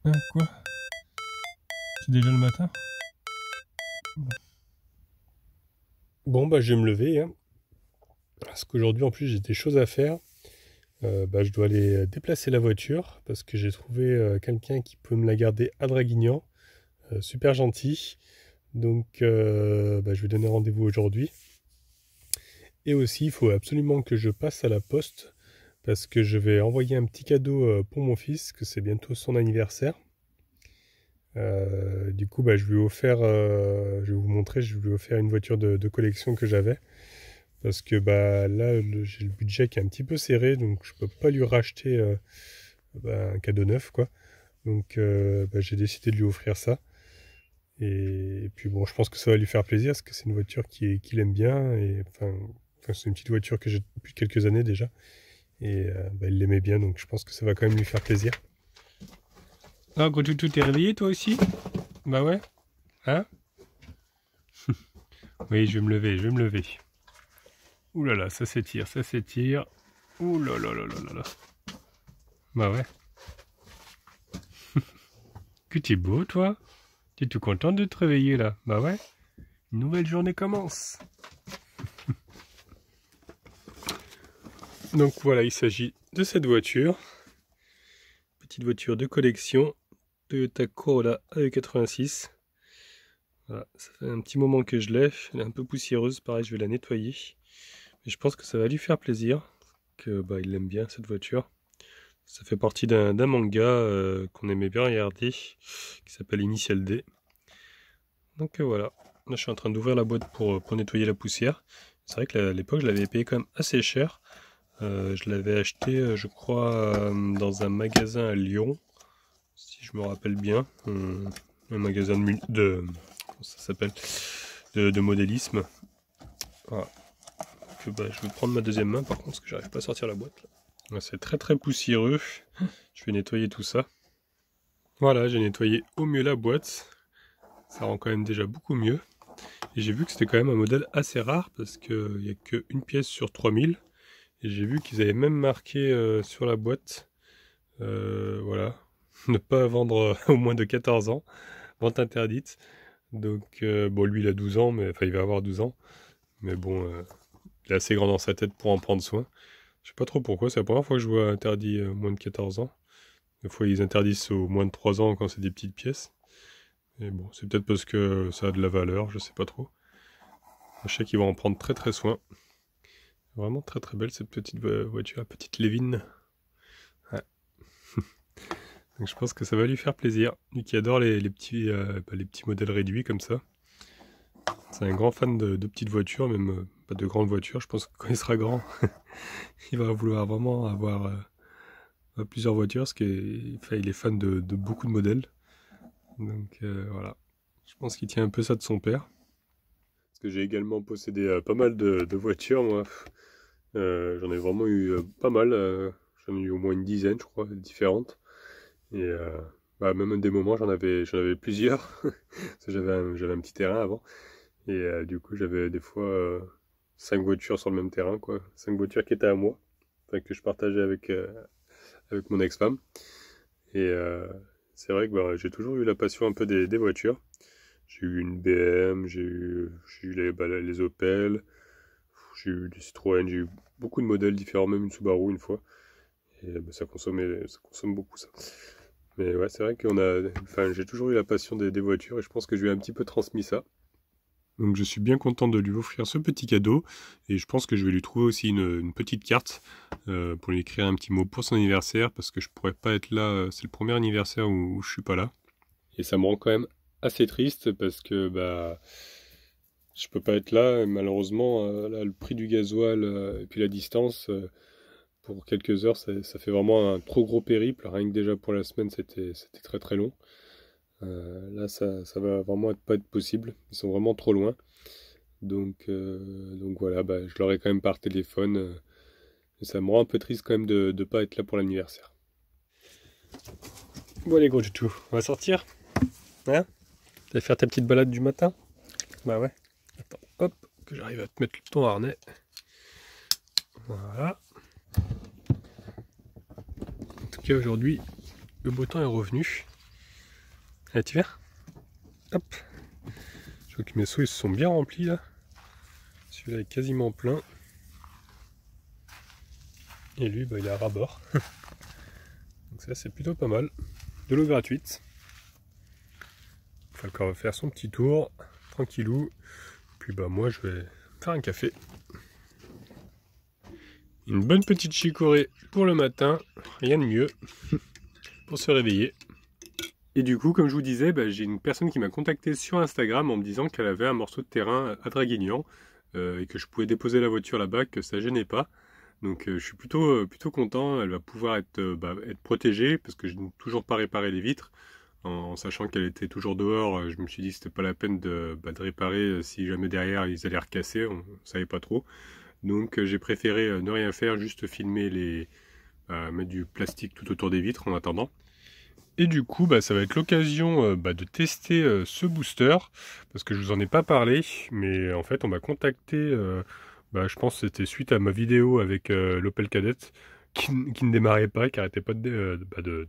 Hein, quoi? C'est déjà le matin? Bon, bah je vais me lever, hein, parce qu'aujourd'hui en plus j'ai des choses à faire. Je dois aller déplacer la voiture parce que j'ai trouvé quelqu'un qui peut me la garder à Draguignan. Super gentil. Donc je vais donner rendez-vous aujourd'hui. Et aussi il faut absolument que je passe à la poste parce que je vais envoyer un petit cadeau pour mon fils, que c'est bientôt son anniversaire. Du coup, je lui ai offert, je vais vous montrer, je lui ai offert une voiture de collection que j'avais. Parce que là, j'ai le budget qui est un petit peu serré, donc je peux pas lui racheter un cadeau neuf, quoi. Donc j'ai décidé de lui offrir ça. Et puis bon, je pense que ça va lui faire plaisir, parce que c'est une voiture qu'il aime bien. Et enfin, c'est une petite voiture que j'ai depuis quelques années déjà. Et il l'aimait bien, donc je pense que ça va quand même lui faire plaisir. Ah, gros toutou, t'es réveillé toi aussi? Bah ouais. Hein? Oui, je vais me lever, je vais me lever. Ouh là là, ça s'étire, ça s'étire. Ouh là là là là là là. Bah ouais. Que t'es beau, toi? T'es tout content de te réveiller là? Bah ouais. Une nouvelle journée commence. Donc voilà, il s'agit de cette voiture. Petite voiture de collection. Toyota Corolla AE86. Voilà, ça fait un petit moment que je l'ai. Elle est un peu poussiéreuse, pareil, je vais la nettoyer. Mais je pense que ça va lui faire plaisir. Que il aime bien cette voiture. Ça fait partie d'un manga qu'on aimait bien regarder, qui s'appelle Initial D. Donc voilà, là je suis en train d'ouvrir la boîte pour nettoyer la poussière. C'est vrai que à l'époque je l'avais payé quand même assez cher. Je l'avais acheté, je crois, dans un magasin à Lyon, si je me rappelle bien. Un magasin comment ça s'appelle, de modélisme. Voilà. Donc, je vais prendre ma deuxième main par contre, parce que j'arrive pas à sortir la boîte. C'est très très poussiéreux. Je vais nettoyer tout ça. Voilà, j'ai nettoyé au mieux la boîte. Ça rend quand même déjà beaucoup mieux. Et j'ai vu que c'était quand même un modèle assez rare parce qu'il n'y a qu'une pièce sur 3000. Et j'ai vu qu'ils avaient même marqué sur la boîte, voilà, ne pas vendre au moins de 14 ans, vente interdite. Donc, lui il a 12 ans, mais enfin il va avoir 12 ans. Mais bon, il est assez grand dans sa tête pour en prendre soin. Je sais pas trop pourquoi, c'est la première fois que je vois interdit moins de 14 ans. Des fois ils interdisent au moins de 3 ans quand c'est des petites pièces. Et bon, c'est peut-être parce que ça a de la valeur, je sais pas trop. Je sais qu'ils vont en prendre très très soin. Vraiment très très belle cette petite voiture, petite Lévin. Ouais. Donc je pense que ça va lui faire plaisir. Lui qui adore les petits modèles réduits comme ça. C'est un grand fan de petites voitures, même pas de grandes voitures. Je pense que quand il sera grand, il va vouloir vraiment avoir plusieurs voitures, parce qu'il est fan de beaucoup de modèles. Donc voilà. Je pense qu'il tient un peu ça de son père. Parce que j'ai également possédé pas mal de voitures, moi. J'en ai vraiment eu pas mal. J'en ai eu au moins une dizaine, je crois, différentes. Et même à des moments, j'en avais plusieurs. Parce que j'avais un petit terrain avant. Et du coup, j'avais des fois 5 voitures sur le même terrain, quoi. 5 voitures qui étaient à moi. Enfin, que je partageais avec mon ex-femme. Et c'est vrai que j'ai toujours eu la passion un peu des voitures. J'ai eu une BM, j'ai eu les Opel, j'ai eu des Citroën, j'ai eu beaucoup de modèles différents, même une Subaru une fois. Et ça consomme beaucoup ça. Mais ouais, c'est vrai j'ai toujours eu la passion des voitures et je pense que je lui ai un petit peu transmis ça. Donc je suis bien content de lui offrir ce petit cadeau et je pense que je vais lui trouver aussi une petite carte pour lui écrire un petit mot pour son anniversaire parce que je pourrais pas être là, c'est le premier anniversaire où je suis pas là. Et ça me rend quand même assez triste parce que je peux pas être là et malheureusement là, le prix du gasoil et puis la distance pour quelques heures ça fait vraiment un trop gros périple. Rien que déjà pour la semaine c'était très très long. Là ça va vraiment pas être possible, ils sont vraiment trop loin. Donc voilà, je l'aurai quand même par téléphone et ça me rend un peu triste quand même de pas être là pour l'anniversaire. Bon allez gros du tout, on va sortir, hein? Tu vas faire ta petite balade du matin? Bah ouais. Attends, hop, que j'arrive à te mettre ton harnais. Voilà. En tout cas aujourd'hui, le beau temps est revenu. Allez, tu viens? Hop. Je vois que mes seaux ils se sont bien remplis là. Celui-là est quasiment plein. Et lui, bah, il est à ras-bord. Donc ça, c'est plutôt pas mal. De l'eau gratuite. Falcon va faire son petit tour, tranquillou. Puis bah moi, je vais faire un café. Une bonne petite chicorée pour le matin. Rien de mieux pour se réveiller. Et du coup, comme je vous disais, bah, j'ai une personne qui m'a contacté sur Instagram en me disant qu'elle avait un morceau de terrain à Draguignan et que je pouvais déposer la voiture là-bas, que ça gênait pas. Donc je suis plutôt content, elle va pouvoir être protégée parce que je n'ai toujours pas réparé les vitres. En sachant qu'elle était toujours dehors, je me suis dit que c'était pas la peine de réparer si jamais derrière ils allaient recasser, on ne savait pas trop. Donc j'ai préféré ne rien faire, juste filmer mettre du plastique tout autour des vitres en attendant. Et du coup, ça va être l'occasion de tester ce booster, parce que je vous en ai pas parlé, mais en fait on m'a contacté, je pense que c'était suite à ma vidéo avec l'Opel Kadett, qui ne démarrait pas, qui arrêtait pas de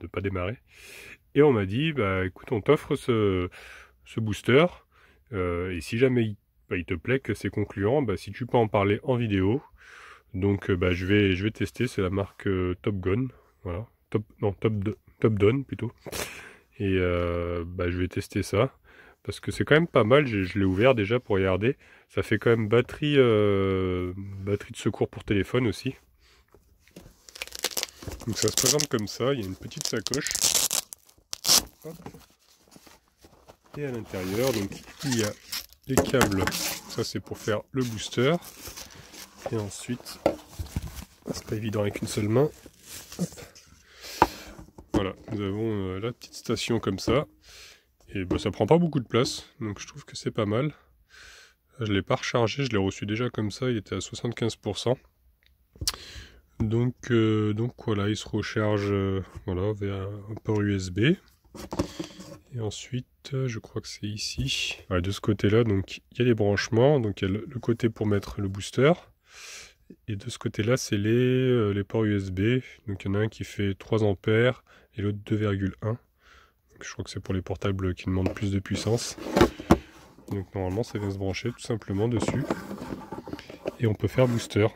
pas démarrer. Et on m'a dit, écoute, on t'offre ce booster, et si jamais il te plaît, que c'est concluant, si tu peux en parler en vidéo. Donc je vais tester, c'est la marque Top Gun, voilà, Top Down plutôt. Et je vais tester ça, parce que c'est quand même pas mal, je l'ai ouvert déjà pour regarder. Ça fait quand même batterie de secours pour téléphone aussi. Donc ça se présente comme ça, il y a une petite sacoche. Hop. Et à l'intérieur, donc il y a les câbles, ça c'est pour faire le booster. Et ensuite, c'est pas évident avec une seule main. Hop. Voilà, nous avons la petite station comme ça. Et ça prend pas beaucoup de place, donc je trouve que c'est pas mal. Je l'ai pas rechargé, je l'ai reçu déjà comme ça, il était à 75%. Donc voilà, il se recharge voilà, via un port USB. Et ensuite, je crois que c'est ici. Ouais, de ce côté-là, donc il y a les branchements, donc il y a le côté pour mettre le booster. Et de ce côté-là, c'est les ports USB. Donc il y en a un qui fait 3 ampères et l'autre 2,1. Je crois que c'est pour les portables qui demandent plus de puissance. Donc normalement, ça vient se brancher tout simplement dessus. Et on peut faire booster.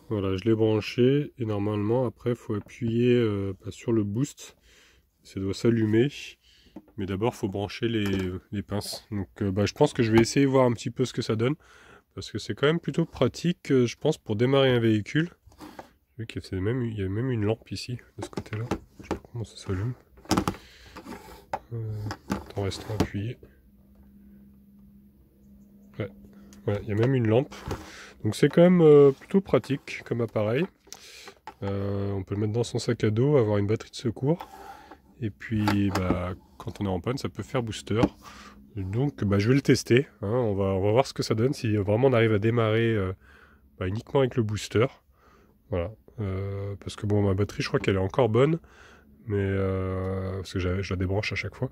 Voilà, je l'ai branché et normalement, après, il faut appuyer sur le boost. Ça doit s'allumer. Mais d'abord, il faut brancher les pinces. Donc je pense que je vais essayer de voir un petit peu ce que ça donne. Parce que c'est quand même plutôt pratique, je pense, pour démarrer un véhicule. Vu qu'il y a même une lampe ici, de ce côté-là. Je sais pas comment ça s'allume. En restant appuyé. Ouais, il y a même une lampe. Donc c'est quand même plutôt pratique comme appareil. On peut le mettre dans son sac à dos, avoir une batterie de secours. Et puis, quand on est en panne, ça peut faire booster. Donc je vais le tester, hein. On va voir ce que ça donne, si vraiment on arrive à démarrer uniquement avec le booster. Voilà, parce que bon, ma batterie je crois qu'elle est encore bonne, mais parce que je la débranche à chaque fois.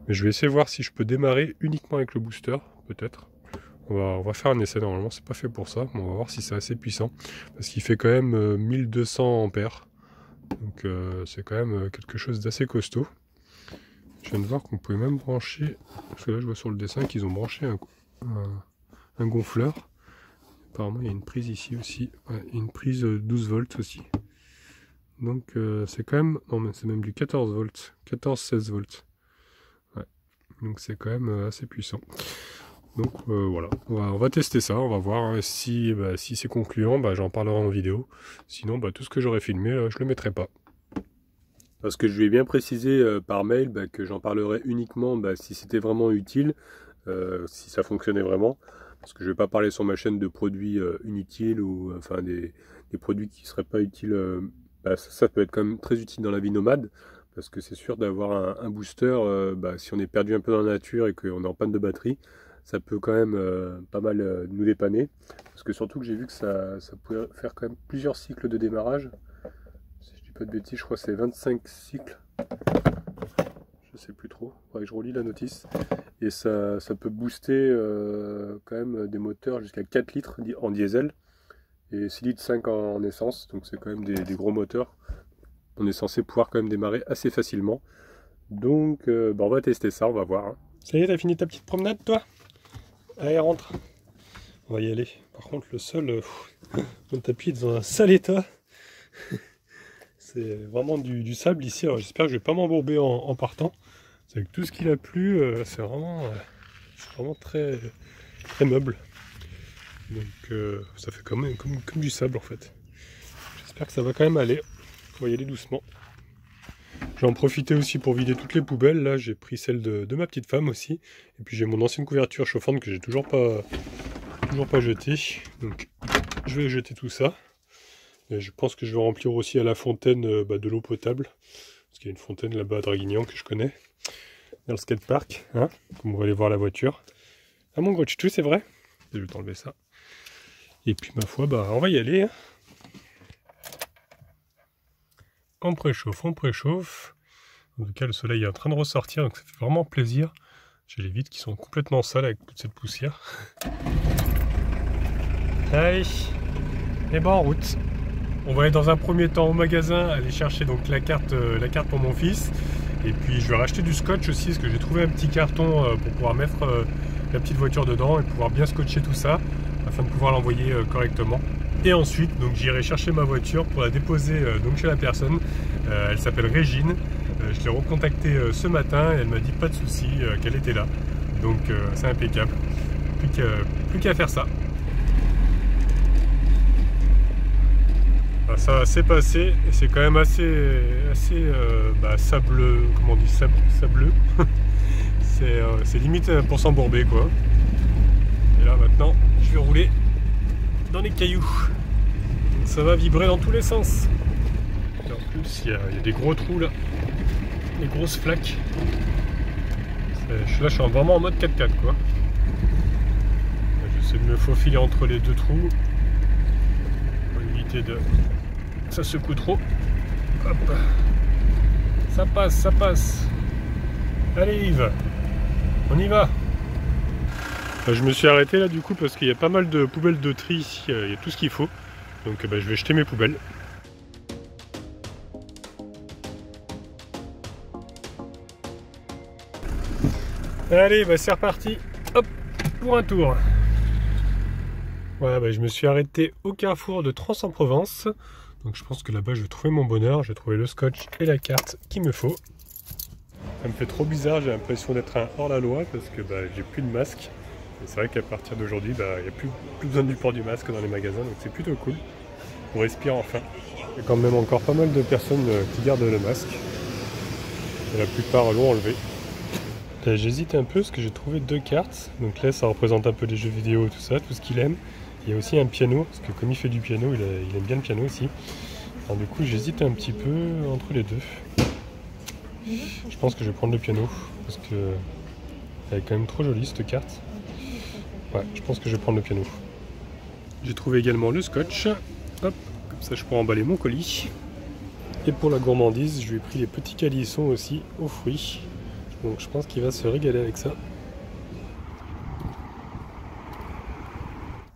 Mais je vais essayer de voir si je peux démarrer uniquement avec le booster, peut-être. On va faire un essai, normalement c'est pas fait pour ça, mais on va voir si c'est assez puissant. Parce qu'il fait quand même 1200 ampères, donc c'est quand même quelque chose d'assez costaud. Je viens de voir qu'on pouvait même brancher, parce que là je vois sur le dessin qu'ils ont branché un gonfleur. Apparemment il y a une prise ici aussi, ouais, une prise 12 volts aussi. Donc c'est quand même, non mais c'est même du 14 volts, 14-16 volts. Ouais. Donc c'est quand même assez puissant. Donc voilà, on va tester ça, on va voir hein, si c'est concluant, j'en parlerai en vidéo. Sinon tout ce que j'aurais filmé, je le mettrai pas. Parce que je lui ai bien précisé par mail que j'en parlerai uniquement si c'était vraiment utile, si ça fonctionnait vraiment. Parce que je ne vais pas parler sur ma chaîne de produits inutiles ou enfin des produits qui ne seraient pas utiles. Ça peut être quand même très utile dans la vie nomade. Parce que c'est sûr d'avoir un booster, si on est perdu un peu dans la nature et qu'on est en panne de batterie, ça peut quand même pas mal nous dépanner. Parce que surtout que j'ai vu que ça pouvait faire quand même plusieurs cycles de démarrage. Pas de bêtises, je crois que c'est 25 cycles. Je sais plus trop, faudrait que je relis la notice. Et ça peut booster quand même des moteurs jusqu'à 4 litres en diesel et 6 litres 5 en essence. Donc c'est quand même des gros moteurs. On est censé pouvoir quand même démarrer assez facilement. Donc on va tester ça, on va voir. Hein. Ça y est, t'as fini ta petite promenade toi? Allez, rentre. On va y aller. Par contre, le sol, mon tapis est dans un sale état. C'est vraiment du sable ici. Alors j'espère que je vais pas m'embourber en partant. C'est avec tout ce qu'il a plu, c'est vraiment très, très meuble. Donc ça fait comme du sable en fait. J'espère que ça va quand même aller. On va y aller doucement. Je vais en profiter aussi pour vider toutes les poubelles. Là j'ai pris celle de ma petite femme aussi. Et puis j'ai mon ancienne couverture chauffante que j'ai toujours pas jetée. Donc je vais jeter tout ça. Et je pense que je vais remplir aussi à la fontaine de l'eau potable. Parce qu'il y a une fontaine là-bas à Draguignan que je connais. Dans le skatepark, hein, comme on va aller voir la voiture. Ah mon gros tchou, c'est vrai. Je vais t'enlever ça. Et puis ma foi, on va y aller. Hein. On préchauffe, on préchauffe. En tout cas, le soleil est en train de ressortir, donc ça fait vraiment plaisir. J'ai les vitres qui sont complètement sales avec toute cette poussière. Allez, et en route. On va aller dans un premier temps au magasin, aller chercher donc la carte pour mon fils. Et puis je vais racheter du scotch aussi, parce que j'ai trouvé un petit carton pour pouvoir mettre la petite voiture dedans et pouvoir bien scotcher tout ça, afin de pouvoir l'envoyer correctement. Et ensuite, donc j'irai chercher ma voiture pour la déposer donc chez la personne. Elle s'appelle Régine. Je l'ai recontactée ce matin et elle m'a dit pas de souci, qu'elle était là. Donc c'est impeccable. Plus qu'à faire ça. Ça s'est passé et c'est quand même assez sableux, comment on dit, sableux. C'est limite pour s'embourber quoi. Et là maintenant, je vais rouler dans les cailloux. Ça va vibrer dans tous les sens. Et en plus, il y a des gros trous là, des grosses flaques. Là, je suis vraiment en mode 4x4 quoi. J'essaie de me faufiler entre les deux trous pour éviter de... Ça secoue trop. Hop. Ça passe, ça passe. Allez Yves, on y va. Je me suis arrêté là du coup parce qu'il y a pas mal de poubelles de tri ici, il y a tout ce qu'il faut. Donc je vais jeter mes poubelles. Allez, c'est reparti. Hop, pour un tour. Voilà, je me suis arrêté au carrefour de Trans-en-Provence. Donc je pense que là-bas je vais trouver mon bonheur. J'ai trouvé le scotch et la carte qu'il me faut. Ça me fait trop bizarre, j'ai l'impression d'être un hors-la-loi parce que j'ai plus de masque. Et c'est vrai qu'à partir d'aujourd'hui, il n'y a plus besoin du port du masque dans les magasins, donc c'est plutôt cool. On respire enfin. Il y a quand même encore pas mal de personnes qui gardent le masque. Et la plupart l'ont enlevé. J'hésite un peu parce que j'ai trouvé 2 cartes. Donc là ça représente un peu les jeux vidéo et tout ça, tout ce qu'il aime. Il y a aussi un piano, parce que comme il fait du piano, il aime bien le piano aussi. Alors du coup j'hésite un petit peu entre les deux. Je pense que je vais prendre le piano, parce que elle est quand même trop jolie cette carte. Ouais, je pense que je vais prendre le piano. J'ai trouvé également le scotch. Hop, comme ça je pourrai emballer mon colis. Et pour la gourmandise, je lui ai pris les petits calissons aussi aux fruits. Donc je pense qu'il va se régaler avec ça.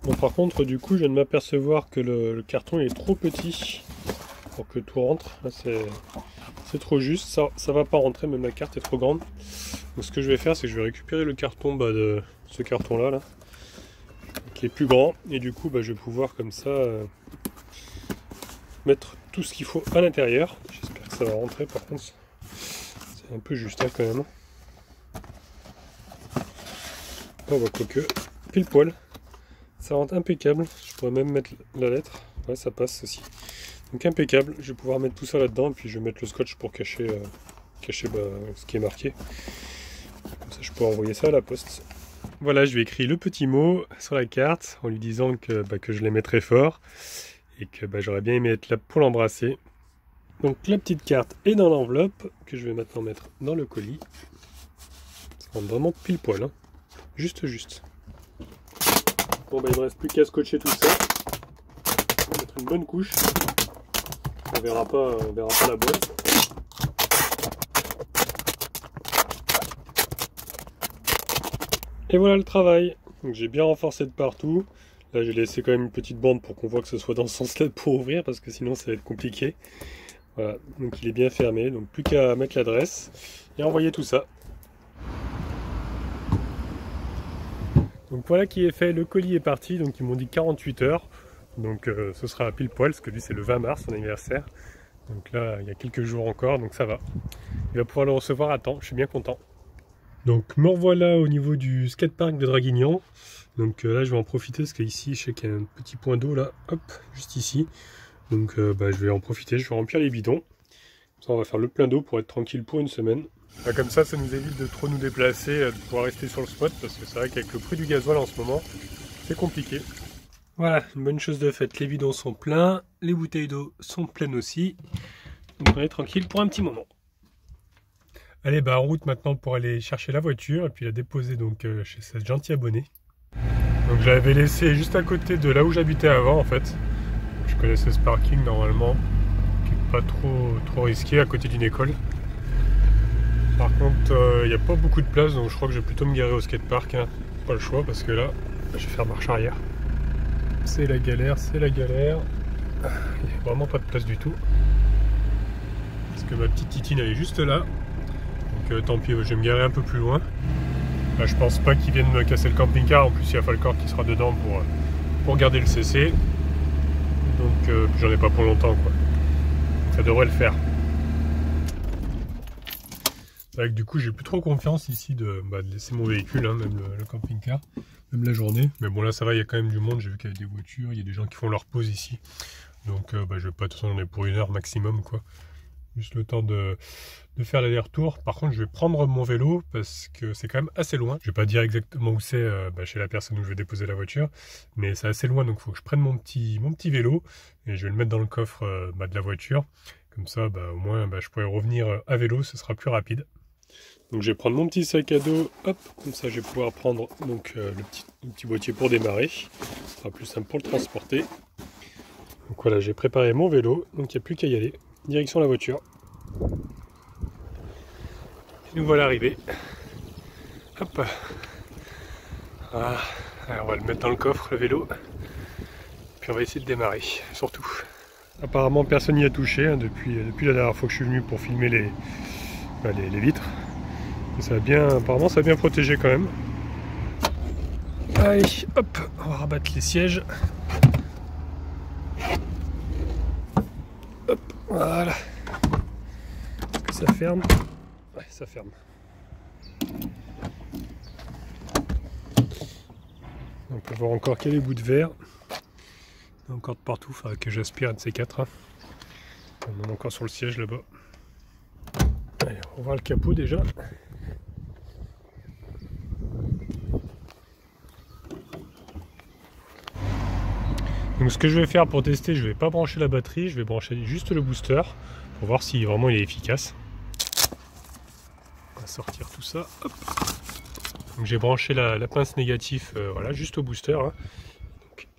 Bon par contre du coup je viens de m'apercevoir que le carton est trop petit pour que tout rentre. Là c'est trop juste, ça va pas rentrer, même la carte est trop grande. Donc ce que je vais faire c'est que je vais récupérer le carton de ce carton là, qui est plus grand. Et du coup je vais pouvoir comme ça mettre tout ce qu'il faut à l'intérieur. J'espère que ça va rentrer par contre. C'est un peu juste hein, quand même. On va quoique pile poil. Ça rentre impeccable. Je pourrais même mettre la lettre. Ouais, ça passe aussi. Donc impeccable. Je vais pouvoir mettre tout ça là-dedans. Et puis je vais mettre le scotch pour cacher ce qui est marqué. Comme ça, je pourrais envoyer ça à la poste. Voilà, je lui ai écrit le petit mot sur la carte en lui disant que je l'aimais très fort. Et que j'aurais bien aimé être là pour l'embrasser. Donc la petite carte est dans l'enveloppe que je vais maintenant mettre dans le colis. Ça rentre vraiment pile poil. Hein. Juste. Bon il ne me reste plus qu'à scotcher tout ça. On va mettre une bonne couche. On verra pas la boîte. Et voilà le travail. Donc j'ai bien renforcé de partout. Là j'ai laissé quand même une petite bande pour qu'on voit que ce soit dans ce sens-là pour ouvrir, parce que sinon ça va être compliqué. Voilà, donc il est bien fermé, donc plus qu'à mettre l'adresse. et envoyer tout ça. Donc voilà qui est fait, le colis est parti, donc ils m'ont dit 48 heures. Donc ce sera à pile poil, parce que lui c'est le 20 mars, son anniversaire. Donc là, il y a quelques jours encore, donc ça va. Il va pouvoir le recevoir à temps, je suis bien content. Donc me revoilà au niveau du skatepark de Draguignan. Donc là je vais en profiter parce qu'ici je sais qu'il y a un petit point d'eau là, hop, juste ici. Donc je vais en profiter, je vais remplir les bidons. Comme ça on va faire le plein d'eau pour être tranquille pour une semaine. Là, comme ça nous évite de trop nous déplacer, de pouvoir rester sur le spot parce que c'est vrai qu'avec le prix du gasoil en ce moment, c'est compliqué. Voilà, une bonne chose de faite, les bidons sont pleins, les bouteilles d'eau sont pleines aussi. Donc on est tranquille pour un petit moment. Allez, en route maintenant pour aller chercher la voiture et puis la déposer donc chez cette gentille abonnée. Donc je l'avais laissé juste à côté de là où j'habitais avant en fait. Je connaissais ce parking normalement, qui n'est pas trop risqué, à côté d'une école. Par contre, il n'y a pas beaucoup de place, donc je crois que je vais plutôt me garer au skatepark. Hein. Pas le choix parce que là, je vais faire marche arrière. C'est la galère, c'est la galère. Il n'y a vraiment pas de place du tout. Parce que ma petite titine elle est juste là. Donc tant pis, je vais me garer un peu plus loin. Là, je pense pas qu'ils viennent me casser le camping-car. En plus, il y a Falcor qui sera dedans pour garder le CC. Donc j'en ai pas pour longtemps quoi. Ça devrait le faire. C'est vrai que du coup j'ai plus trop confiance ici de laisser mon véhicule, hein, même le camping-car, même la journée. Mais bon là ça va, il y a quand même du monde, j'ai vu qu'il y avait des voitures, il y a des gens qui font leur pause ici. Donc je vais pas, de toute façon on est pour 1 heure maximum quoi. Juste le temps de faire l'aller-retour. Par contre je vais prendre mon vélo parce que c'est quand même assez loin. Je vais pas dire exactement où c'est chez la personne où je vais déposer la voiture. Mais c'est assez loin donc il faut que je prenne mon petit vélo et je vais le mettre dans le coffre de la voiture. Comme ça au moins je pourrai revenir à vélo, ce sera plus rapide. Donc je vais prendre mon petit sac à dos, hop, comme ça je vais pouvoir prendre donc, le petit boîtier pour démarrer. Ce sera plus simple pour le transporter. Donc voilà, j'ai préparé mon vélo, donc il n'y a plus qu'à y aller. Direction la voiture. Et nous voilà arrivés. Hop. Voilà. Alors on va le mettre dans le coffre, le vélo. Puis on va essayer de démarrer, surtout. Apparemment personne n'y a touché hein, depuis la dernière fois que je suis venu pour filmer les vitres. Ça a bien, apparemment ça a bien protégé quand même. Allez, hop, on va rabattre les sièges. Hop, voilà. Est-ce que ça ferme? Ouais, ça ferme. On peut voir encore qu'il y a des bouts de verre. Il y en a encore de partout, il faudra que j'aspire un de ces quatre. Hein. On en a encore sur le siège là-bas. Allez, on va voir le capot déjà. Donc ce que je vais faire pour tester, je ne vais pas brancher la batterie, je vais brancher juste le booster pour voir si vraiment il est efficace. On va sortir tout ça. Donc j'ai branché la pince négative voilà, juste au booster. Hein.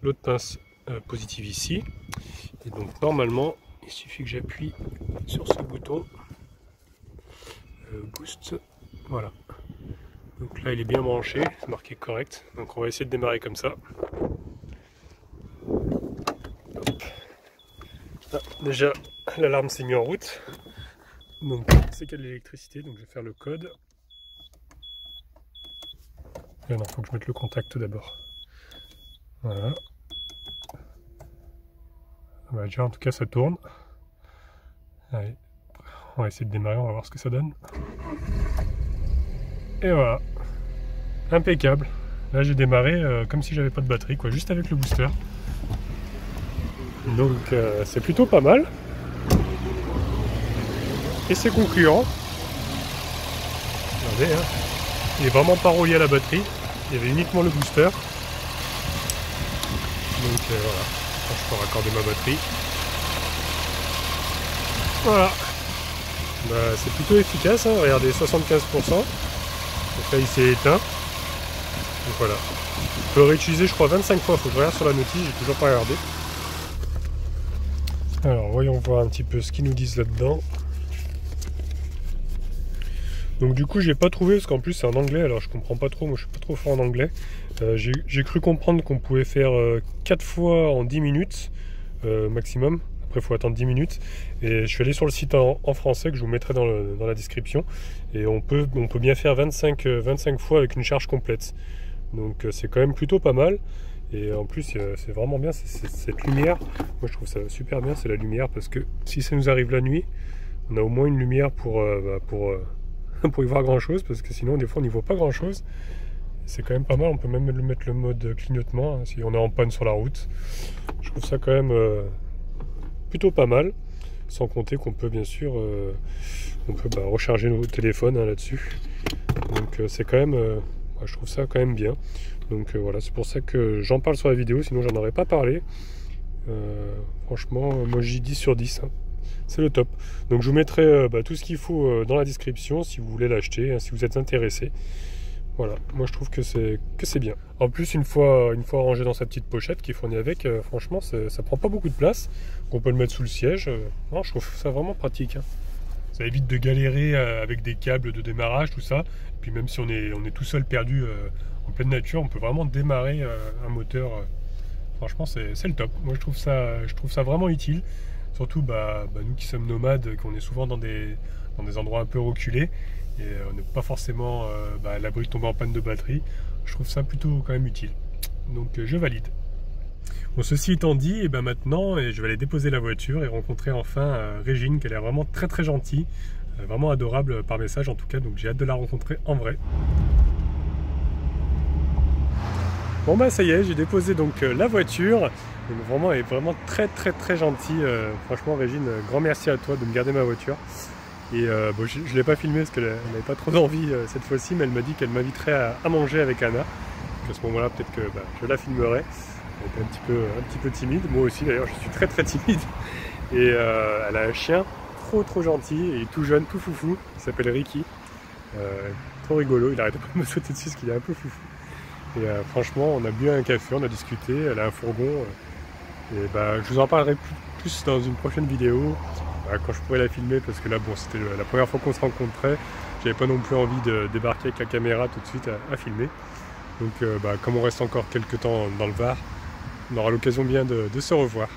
L'autre pince positive ici. Et donc normalement, il suffit que j'appuie sur ce bouton. Boost. Voilà. Donc là il est bien branché, c'est marqué correct. Donc on va essayer de démarrer comme ça. Ah, déjà l'alarme s'est mise en route. Donc c'est qu'il y a de l'électricité, donc je vais faire le code. Non, il faut que je mette le contact d'abord. Voilà. Déjà en tout cas ça tourne. Allez, on va essayer de démarrer, on va voir ce que ça donne. Et voilà. Impeccable. Là j'ai démarré comme si j'avais pas de batterie, quoi, juste avec le booster. Donc c'est plutôt pas mal. Et c'est concluant. Regardez, hein. Il est vraiment pas relié à la batterie. Il y avait uniquement le booster. Donc voilà. Je peux raccorder ma batterie. Voilà. C'est plutôt efficace. Hein. Regardez, 75%. Donc là il s'est éteint. Donc voilà. Je peux le réutiliser je crois 25 fois. Il faut que je regarde sur la notice. J'ai toujours pas regardé. Alors voyons voir un petit peu ce qu'ils nous disent là-dedans. Donc du coup j'ai pas trouvé parce qu'en plus c'est en anglais, alors je comprends pas trop, moi je suis pas trop fort en anglais. J'ai cru comprendre qu'on pouvait faire 4 fois en 10 minutes maximum. après il faut attendre 10 minutes. Et je suis allé sur le site en français que je vous mettrai dans la description. Et on peut bien faire 25 fois avec une charge complète. Donc c'est quand même plutôt pas mal. Et en plus c'est vraiment bien, cette lumière. Moi je trouve ça super bien, c'est la lumière, parce que si ça nous arrive la nuit, on a au moins une lumière pour y voir grand chose, parce que sinon des fois on n'y voit pas grand chose. C'est quand même pas mal, on peut même mettre le mode clignotement hein, si on est en panne sur la route. Je trouve ça quand même plutôt pas mal, sans compter qu'on peut bien sûr recharger nos téléphones hein, là-dessus. Donc c'est quand même, je trouve ça quand même bien. Donc voilà, c'est pour ça que j'en parle sur la vidéo, sinon j'en aurais pas parlé. Franchement, moi j'y 10 sur 10. Hein. C'est le top. Donc je vous mettrai tout ce qu'il faut dans la description si vous voulez l'acheter, hein, si vous êtes intéressé. Voilà, moi je trouve que c'est bien. En plus, une fois rangé dans sa petite pochette qui est fournie avec, franchement, ça prend pas beaucoup de place. On peut le mettre sous le siège. Non, je trouve ça vraiment pratique. Hein. Ça évite de galérer avec des câbles de démarrage, tout ça. Et puis même si on est tout seul perdu en pleine nature, on peut vraiment démarrer un moteur. Franchement, c'est le top. Moi, je trouve ça vraiment utile. Surtout nous qui sommes nomades, qu'on est souvent dans des endroits un peu reculés. Et on n'est pas forcément à l'abri de tomber en panne de batterie. Je trouve ça plutôt quand même utile. Donc je valide. Bon, ceci étant dit, et maintenant je vais aller déposer la voiture et rencontrer enfin Régine, qui a l'air vraiment très très gentille, vraiment adorable par message en tout cas, donc j'ai hâte de la rencontrer en vrai. Bon ça y est, j'ai déposé donc la voiture. Donc vraiment, elle est vraiment très très très gentille. Franchement Régine, grand merci à toi de me garder ma voiture. Et je ne l'ai pas filmé parce qu'elle n'avait pas trop d'envie cette fois-ci, mais elle m'a dit qu'elle m'inviterait à manger avec Anna. Donc à ce moment-là, peut-être que je la filmerai. Elle était un petit peu timide, moi aussi d'ailleurs, je suis très très timide. Et elle a un chien trop gentil et tout jeune, tout foufou, qui s'appelle Ricky. Trop rigolo, il arrête pas de me sauter dessus parce qu'il est un peu foufou. Et franchement, on a bu un café, on a discuté, elle a un fourgon. Et je vous en parlerai plus dans une prochaine vidéo. Quand je pourrais la filmer, parce que là c'était la première fois qu'on se rencontrait, j'avais pas non plus envie de débarquer avec la caméra tout de suite à filmer. Donc comme on reste encore quelques temps dans le Var, on aura l'occasion bien de se revoir.